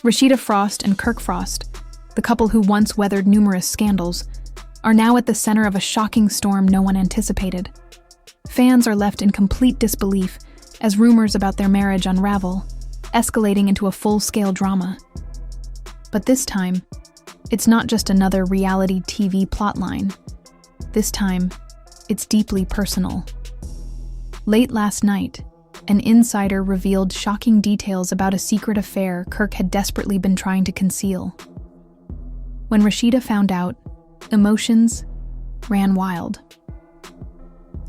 Rasheeda Frost and Kirk Frost, the couple who once weathered numerous scandals, are now at the center of a shocking storm no one anticipated. Fans are left in complete disbelief as rumors about their marriage unravel, escalating into a full-scale drama. But this time, it's not just another reality TV plotline. This time, it's deeply personal. Late last night, an insider revealed shocking details about a secret affair Kirk had desperately been trying to conceal. When Rasheeda found out, emotions ran wild.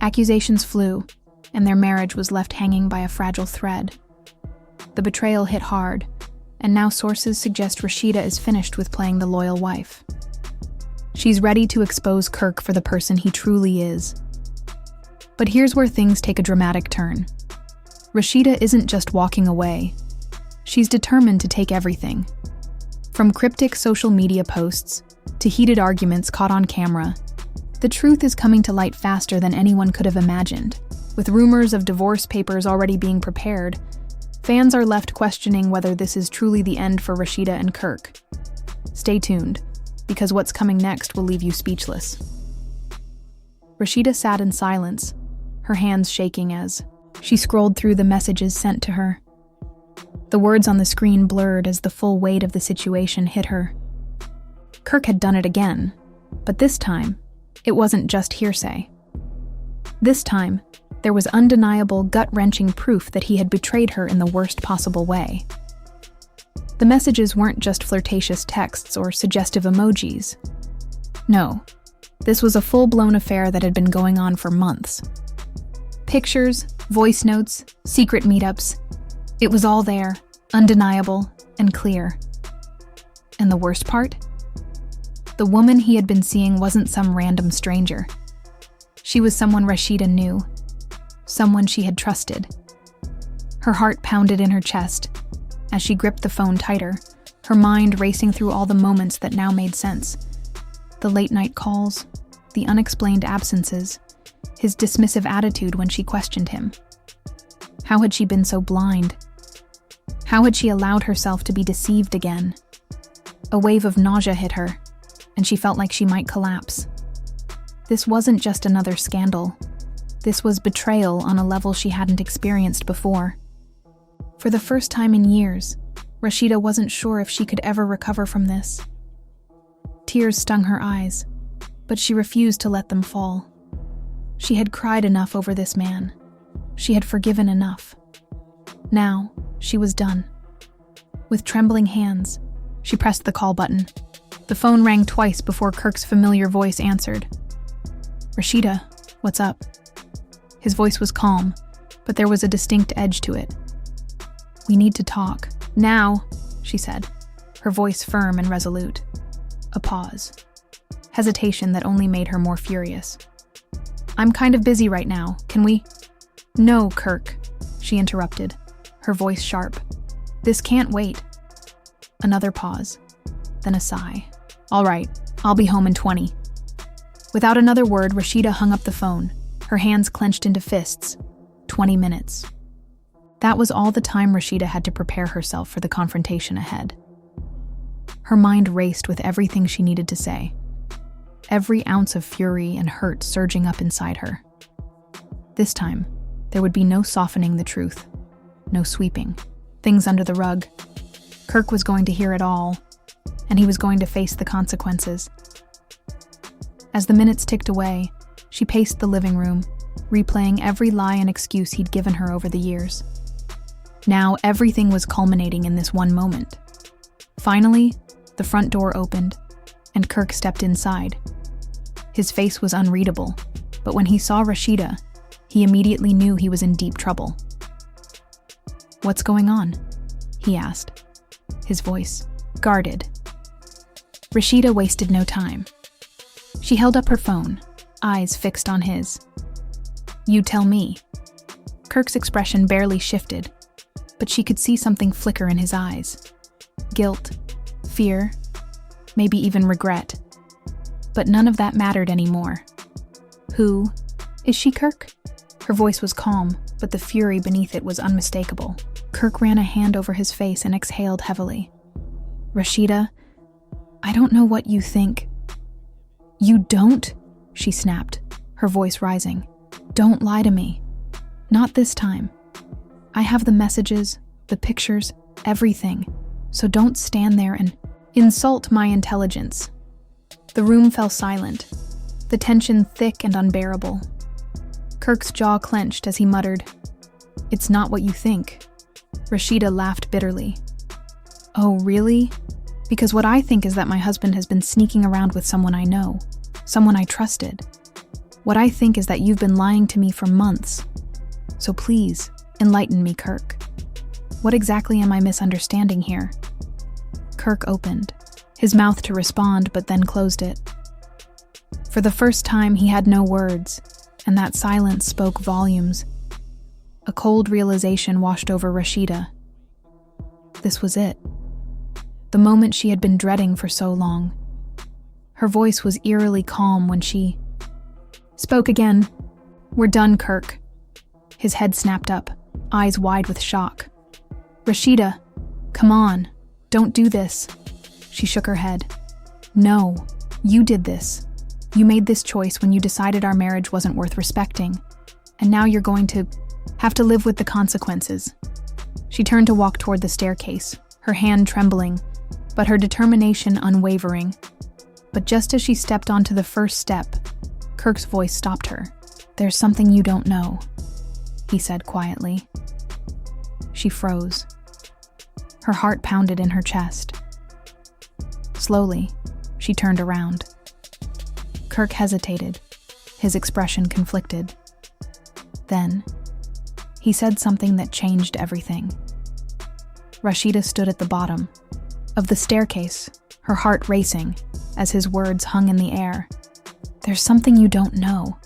Accusations flew, and their marriage was left hanging by a fragile thread. The betrayal hit hard, and now sources suggest Rasheeda is finished with playing the loyal wife. She's ready to expose Kirk for the person he truly is. But here's where things take a dramatic turn. Rasheeda isn't just walking away. She's determined to take everything. From cryptic social media posts to heated arguments caught on camera, the truth is coming to light faster than anyone could have imagined. With rumors of divorce papers already being prepared, fans are left questioning whether this is truly the end for Rasheeda and Kirk. Stay tuned, because what's coming next will leave you speechless. Rasheeda sat in silence, her hands shaking as she scrolled through the messages sent to her. The words on the screen blurred as the full weight of the situation hit her. Kirk had done it again, but this time, it wasn't just hearsay. This time, there was undeniable, gut-wrenching proof that he had betrayed her in the worst possible way. The messages weren't just flirtatious texts or suggestive emojis. No, this was a full-blown affair that had been going on for months. Pictures, voice notes, secret meetups. It was all there, undeniable and clear. And the worst part? The woman he had been seeing wasn't some random stranger. She was someone Rasheeda knew, someone she had trusted. Her heart pounded in her chest as she gripped the phone tighter, her mind racing through all the moments that now made sense. The late-night calls, the unexplained absences, his dismissive attitude when she questioned him. How had she been so blind? How had she allowed herself to be deceived again? A wave of nausea hit her, and she felt like she might collapse. This wasn't just another scandal. This was betrayal on a level she hadn't experienced before. For the first time in years, Rasheeda wasn't sure if she could ever recover from this. Tears stung her eyes, but she refused to let them fall. She had cried enough over this man. She had forgiven enough. Now, she was done. With trembling hands, she pressed the call button. The phone rang twice before Kirk's familiar voice answered. "Rasheeda, what's up?" His voice was calm, but there was a distinct edge to it. "We need to talk. Now," she said, her voice firm and resolute. A pause. Hesitation that only made her more furious. "I'm kind of busy right now. Can we—" "No, Kirk," she interrupted, her voice sharp. "This can't wait." Another pause, then a sigh. "All right, I'll be home in 20. Without another word, Rasheeda hung up the phone, her hands clenched into fists. 20 minutes. That was all the time Rasheeda had to prepare herself for the confrontation ahead. Her mind raced with everything she needed to say, every ounce of fury and hurt surging up inside her. This time, there would be no softening the truth, no sweeping things under the rug. Kirk was going to hear it all, and he was going to face the consequences. As the minutes ticked away, she paced the living room, replaying every lie and excuse he'd given her over the years. Now everything was culminating in this one moment. Finally, the front door opened, and Kirk stepped inside. His face was unreadable, but when he saw Rasheeda, he immediately knew he was in deep trouble. "What's going on?" he asked, his voice guarded. Rasheeda wasted no time. She held up her phone, eyes fixed on his. "You tell me." Kirk's expression barely shifted, but she could see something flicker in his eyes. Guilt, fear, maybe even regret. But none of that mattered anymore. "Who is she, Kirk?" Her voice was calm, but the fury beneath it was unmistakable. Kirk ran a hand over his face and exhaled heavily. Rasheeda, I don't know what you think. You don't? She snapped, her voice rising. Don't lie to me. Not this time. I have the messages, the pictures, everything. So don't stand there and insult my intelligence. The room fell silent, the tension thick and unbearable. Kirk's jaw clenched as he muttered, "It's not what you think." Rasheeda laughed bitterly. "Oh, really? Because what I think is that my husband has been sneaking around with someone I know, someone I trusted. What I think is that you've been lying to me for months. So please, enlighten me, Kirk. What exactly am I misunderstanding here?" Kirk opened, his mouth to respond, but then closed it. For the first time, he had no words, and that silence spoke volumes. A cold realization washed over Rasheeda. This was it. The moment she had been dreading for so long. Her voice was eerily calm when she spoke again. "We're done, Kirk." His head snapped up, eyes wide with shock. "Rasheeda, come on, don't do this." She shook her head. "No, you did this. You made this choice when you decided our marriage wasn't worth respecting, and now you're going to have to live with the consequences." She turned to walk toward the staircase, her hand trembling, but her determination unwavering. But just as she stepped onto the first step, Kirk's voice stopped her. "There's something you don't know," he said quietly. She froze. Her heart pounded in her chest. Slowly, she turned around. Kirk hesitated, his expression conflicted. Then, he said something that changed everything. Rasheeda stood at the bottom of the staircase, her heart racing as his words hung in the air. "There's something you don't know."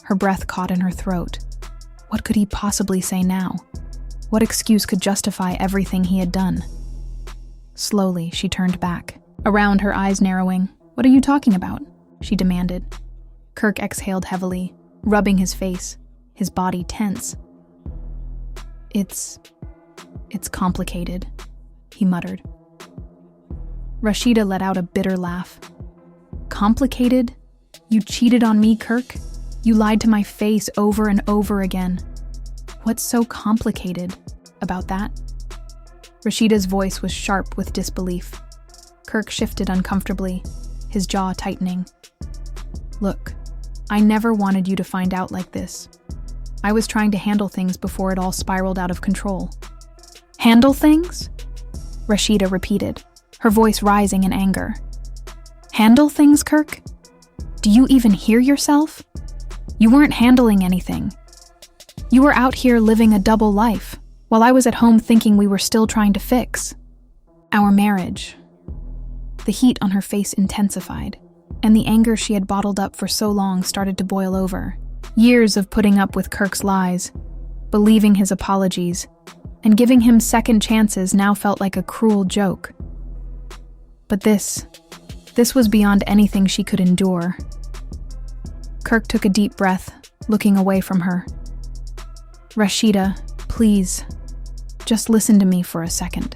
Her breath caught in her throat. What could he possibly say now? What excuse could justify everything he had done? Slowly, she turned back, around, her eyes narrowing. "What are you talking about?" she demanded. Kirk exhaled heavily, rubbing his face, his body tense. It's complicated," he muttered. Rasheeda let out a bitter laugh. "Complicated? You cheated on me, Kirk? You lied to my face over and over again. What's so complicated about that?" Rasheeda's voice was sharp with disbelief. Kirk shifted uncomfortably, his jaw tightening. "Look, I never wanted you to find out like this. I was trying to handle things before it all spiraled out of control." "Handle things?" Rasheeda repeated, her voice rising in anger. "Handle things, Kirk? Do you even hear yourself? You weren't handling anything. You were out here living a double life, while I was at home thinking we were still trying to fix our marriage." The heat on her face intensified, and the anger she had bottled up for so long started to boil over. Years of putting up with Kirk's lies, believing his apologies, and giving him second chances now felt like a cruel joke. But this was beyond anything she could endure. Kirk took a deep breath, looking away from her. "Rasheeda, please, just listen to me for a second."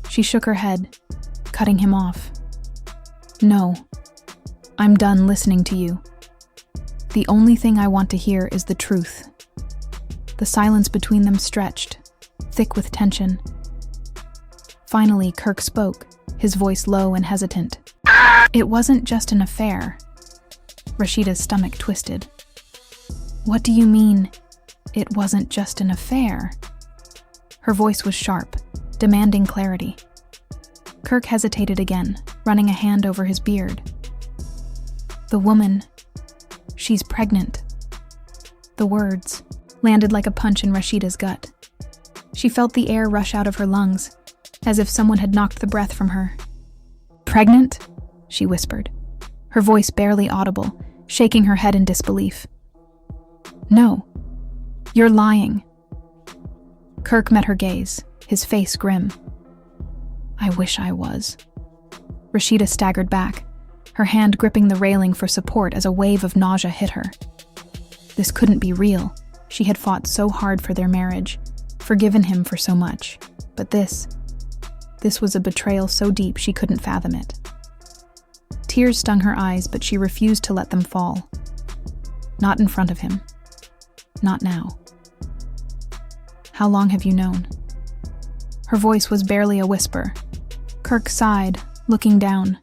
She shook her head, cutting him off. "No, I'm done listening to you. The only thing I want to hear is the truth." The silence between them stretched, thick with tension. Finally, Kirk spoke, his voice low and hesitant. "It wasn't just an affair." Rasheeda's stomach twisted. "What do you mean, it wasn't just an affair?" Her voice was sharp, demanding clarity. Kirk hesitated again, running a hand over his beard. "The woman, she's pregnant." The words landed like a punch in Rasheeda's gut. She felt the air rush out of her lungs, as if someone had knocked the breath from her. "Pregnant?" she whispered, her voice barely audible, shaking her head in disbelief. "No, you're lying." Kirk met her gaze, his face grim. "I wish I was." Rasheeda staggered back, her hand gripping the railing for support as a wave of nausea hit her. This couldn't be real. She had fought so hard for their marriage, forgiven him for so much. But this This was a betrayal so deep she couldn't fathom it. Tears stung her eyes, but she refused to let them fall. Not in front of him. Not now. How long have you known? Her voice was barely a whisper. Kirk sighed, looking down.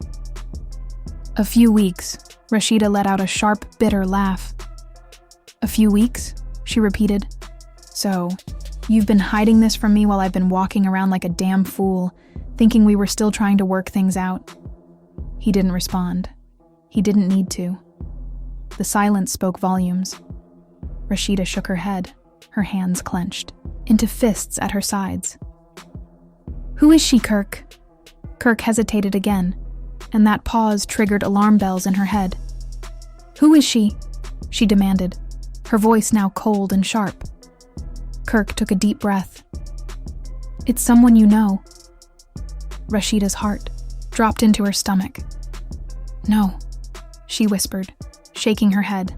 A few weeks. Rasheeda let out a sharp, bitter laugh. A few weeks? She repeated. So, you've been hiding this from me while I've been walking around like a damn fool, thinking we were still trying to work things out. He didn't respond. He didn't need to. The silence spoke volumes. Rasheeda shook her head, her hands clenched, into fists at her sides. Who is she, Kirk? Kirk hesitated again, and that pause triggered alarm bells in her head. Who is she? She demanded, her voice now cold and sharp. Kirk took a deep breath. It's someone you know. Rasheeda's heart dropped into her stomach. No, she whispered, shaking her head.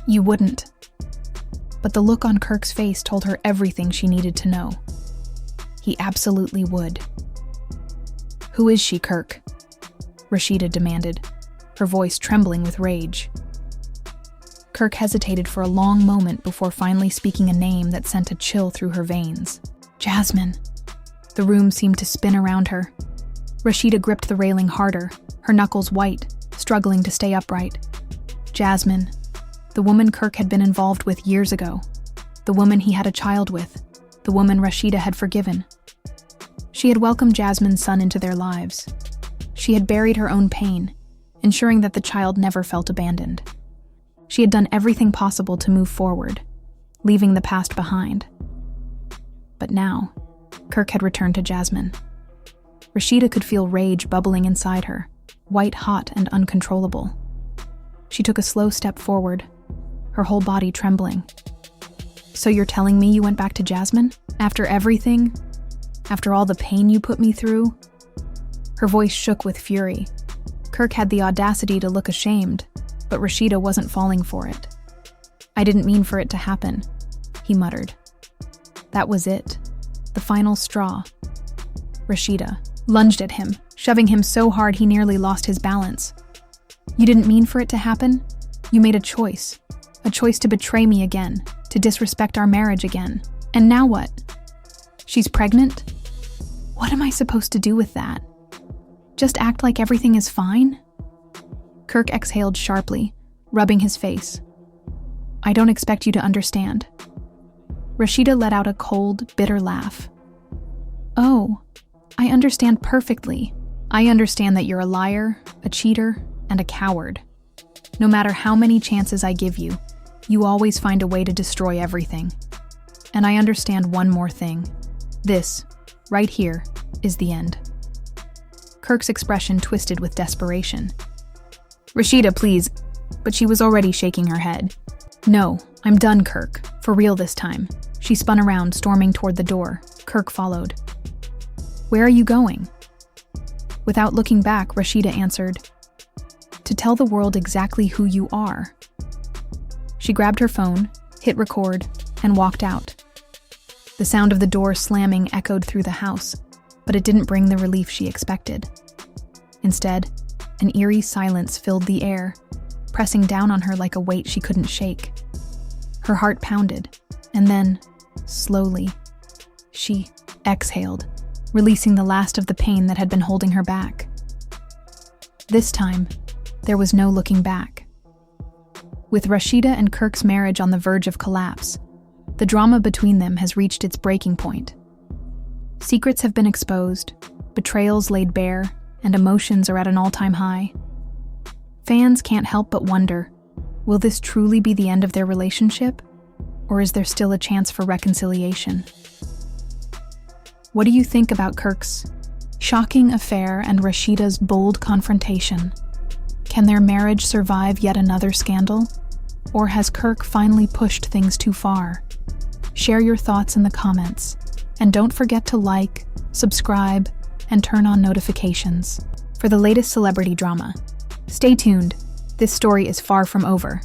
You wouldn't. But the look on Kirk's face told her everything she needed to know. He absolutely would. Who is she, Kirk? Rasheeda demanded, her voice trembling with rage. Kirk hesitated for a long moment before finally speaking a name that sent a chill through her veins. Jasmine. The room seemed to spin around her. Rasheeda gripped the railing harder, her knuckles white, struggling to stay upright. Jasmine. The woman Kirk had been involved with years ago. The woman he had a child with. The woman Rasheeda had forgiven. She had welcomed Jasmine's son into their lives. She had buried her own pain, ensuring that the child never felt abandoned. She had done everything possible to move forward, leaving the past behind. But now, Kirk had returned to Jasmine. Rasheeda could feel rage bubbling inside her, white-hot and uncontrollable. She took a slow step forward, her whole body trembling. So you're telling me you went back to Jasmine? After everything? After all the pain you put me through? Her voice shook with fury. Kirk had the audacity to look ashamed, but Rasheeda wasn't falling for it. I didn't mean for it to happen, he muttered. That was it, the final straw. Rasheeda lunged at him, shoving him so hard he nearly lost his balance. You didn't mean for it to happen? You made a choice to betray me again, to disrespect our marriage again. And now what? She's pregnant? What am I supposed to do with that? Just act like everything is fine? Kirk exhaled sharply, rubbing his face. I don't expect you to understand. Rasheeda let out a cold, bitter laugh. Oh, I understand perfectly. I understand that you're a liar, a cheater, and a coward. No matter how many chances I give you, you always find a way to destroy everything. And I understand one more thing. This, right here, is the end. Kirk's expression twisted with desperation. Rasheeda, please. But she was already shaking her head. No, I'm done, Kirk. For real this time. She spun around, storming toward the door. Kirk followed. Where are you going? Without looking back, Rasheeda answered, to tell the world exactly who you are. She grabbed her phone, hit record, and walked out. The sound of the door slamming echoed through the house, but it didn't bring the relief she expected. Instead, an eerie silence filled the air, pressing down on her like a weight she couldn't shake. Her heart pounded, and then, slowly, she exhaled, releasing the last of the pain that had been holding her back. This time, there was no looking back. With Rasheeda and Kirk's marriage on the verge of collapse, the drama between them has reached its breaking point. Secrets have been exposed, betrayals laid bare, and emotions are at an all-time high. Fans can't help but wonder, will this truly be the end of their relationship? Or is there still a chance for reconciliation? What do you think about Kirk's shocking affair and Rasheeda's bold confrontation? Can their marriage survive yet another scandal? Or has Kirk finally pushed things too far? Share your thoughts in the comments, and don't forget to like, subscribe, and turn on notifications for the latest celebrity drama. Stay tuned, this story is far from over.